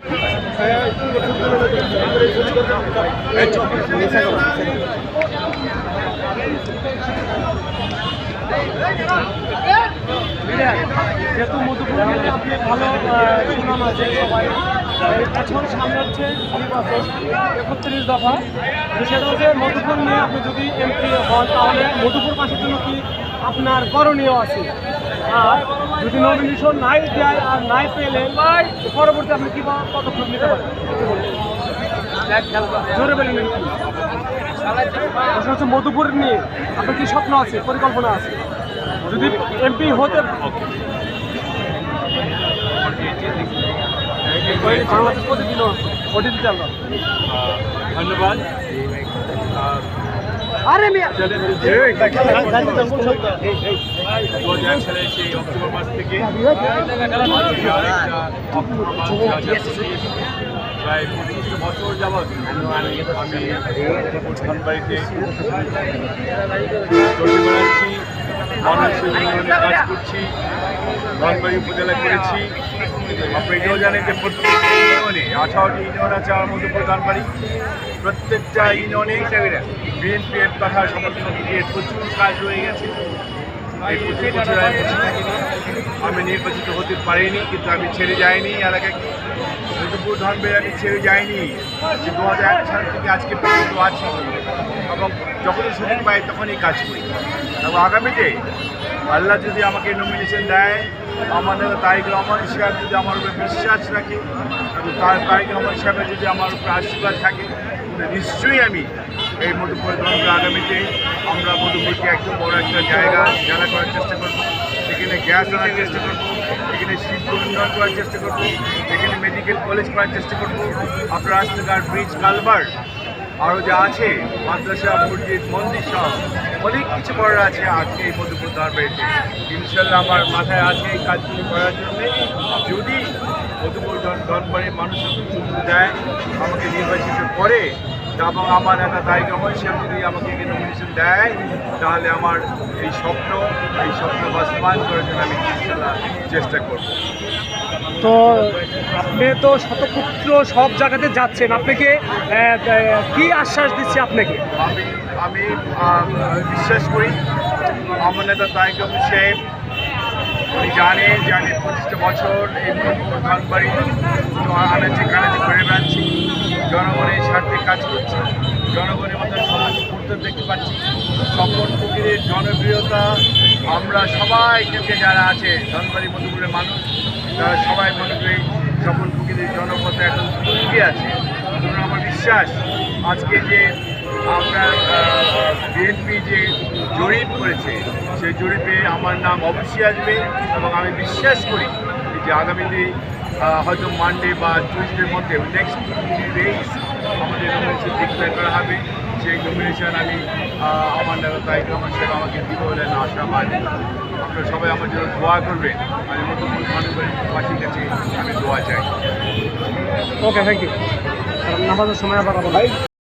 যেহেতু মধুপুর আপনি ভালো সুনাম আছে সবাই এখন সামনে হচ্ছে নির্বাচন 31 দফা, সেটা হচ্ছে মধুপুর নিয়ে আপনি যদি এমপি হন তাহলে মধুপুর পাশের জন্য কি আপনার করণীয় আছে, আর যদি নমিনেশন নাই দেয় আর নাই পেলে পরবর্তী আপনি কী পদক্ষেপ নিতে পারেন জোরে বলেন। প্রশ্ন হচ্ছে মধুপুর নিয়ে আপনার কি স্বপ্ন আছে, পরিকল্পনা আছে যদি এমপি হতে? বাংলাদেশ প্রতিদিনও ওটি দিতে আমরা ধন্যবাদ। আরে সালের সেই অক্টোবর মাস থেকে প্রায় 25 বছর যাবৎ আমি ধনবাড়িতে চলে বেড়াচ্ছি, মানুষের উন্নয়নে কাজ করছি, ধনবাড়ি উপজেলা করেছি। আপনি এটাও জানেন যে প্রত্যেকটা ইউনিয়নে 18টি ইউনিয়ন আছে আমার মধ্যে ধনবাড়ি, প্রত্যেকটা ইউনিয়নে বিএনপিএফ তথা সমর্থকদের প্রচুর কাজ রয়ে গেছে। এই প্রচুর বছর আমি বসে থাকিনি, আমি নির্বাচিত হতে পারিনি, কিন্তু আমি ছেড়ে যাইনি এলাকাকে। মধুপুর ধনবাড়ি আমি ছেড়ে যাইনি, যে 2001 সাল থেকে আজকে পর্যন্ত আছি এবং যখনই সুযোগ পাই তখনই কাজ করি। এবং আগামীতে আল্লাহ যদি আমাকে নমিনেশন দেয়, আমার নেতা তারেক রহমান সাহেব যদি আমার উপরে বিশ্বাস রাখে এবং তারেক রহমান সাহেবের যদি আমার উপরে আশীর্বাদ থাকে, নিশ্চয়ই আমি এই মধুপুর ধনবাড়ি আগামীতে আমরা মধুপুরকে একদম বড় একটা জেলা করার চেষ্টা করবো। এখানে গ্যাস আনার চেষ্টা করবো, এখানে শিল্প উন্নয়ন করার চেষ্টা করবো, এখানে মেডিকেল কলেজ করার চেষ্টা করবো, আপনার রাস্তাঘাট, ব্রিজ, কালভার্ট, আরও যা আছে মাদ্রাসা, মসজিদ, মন্দির সহ অনেক কিছু করার আছে আজকে এই মধুপুর ধনবাড়িতে। ইনশাল্লাহ আমার মাথায় আছে এই কাজগুলি করার জন্যে। যদি মধুপুর ধনবাড়ির মানুষের সুযোগ দেয়, আমাকে নির্বাচিত করে এবং আমার নেতা তারেক রহমান সাহেব যদি আমাকে নমিনেশন দেয়, তাহলে আমার এই স্বপ্ন বাস্তবায়ন করার জন্য আমি ইনশাল্লাহ চেষ্টা করব। তো আপনি তো শতপুত্র সব জায়গাতে যাচ্ছেন, আপনাকে কি আশ্বাস দিচ্ছে আপনাকে? আমি বিশ্বাস করি আমার নেতা তারেক রহমান সাহেব উনি জানে যে আমি 25টা বছর এই মধুপুর ধনবাড়ি আমি যেখানে ঘুরে বেড়াচ্ছি, জনগণের স্বার্থে কাজ করছি, জনগণের মধ্যে সমাজ পরিবর্তন দেখতে পাচ্ছি। স্বপন ফকিরের জনপ্রিয়তা আমরা সবাই এখানে যারা আছে ধনবাড়ি মধুপুরের মানুষ, তারা সবাই মনে করি স্বপন ফকিরের জনপথে এখন টিকে আছে। আমার বিশ্বাস আজকে যে আপনার বিএনপি যে জরিপ করেছে, সেই জরিপে আমার নাম অবশ্যই আসবে এবং আমি বিশ্বাস করি যে আগামীতে হয়তো মানডে বা টিউসডের মধ্যে নেক্সট 2 days আমাদের নমিনেশন ডিক্লেয়ার করা হবে। সেই নমিনেশন আমি আমার নেতা তারেক রহমান সাহেব আমাকে দিব বলে আশাবাদ। আপনারা সবাই আমার জন্য দোয়া করবেন, আমি মধুপুর ধনবাড়িবাসীর কাছে আমি দোয়া চাই। ওকে, থ্যাংক ইউ। নামাজের সময় আবার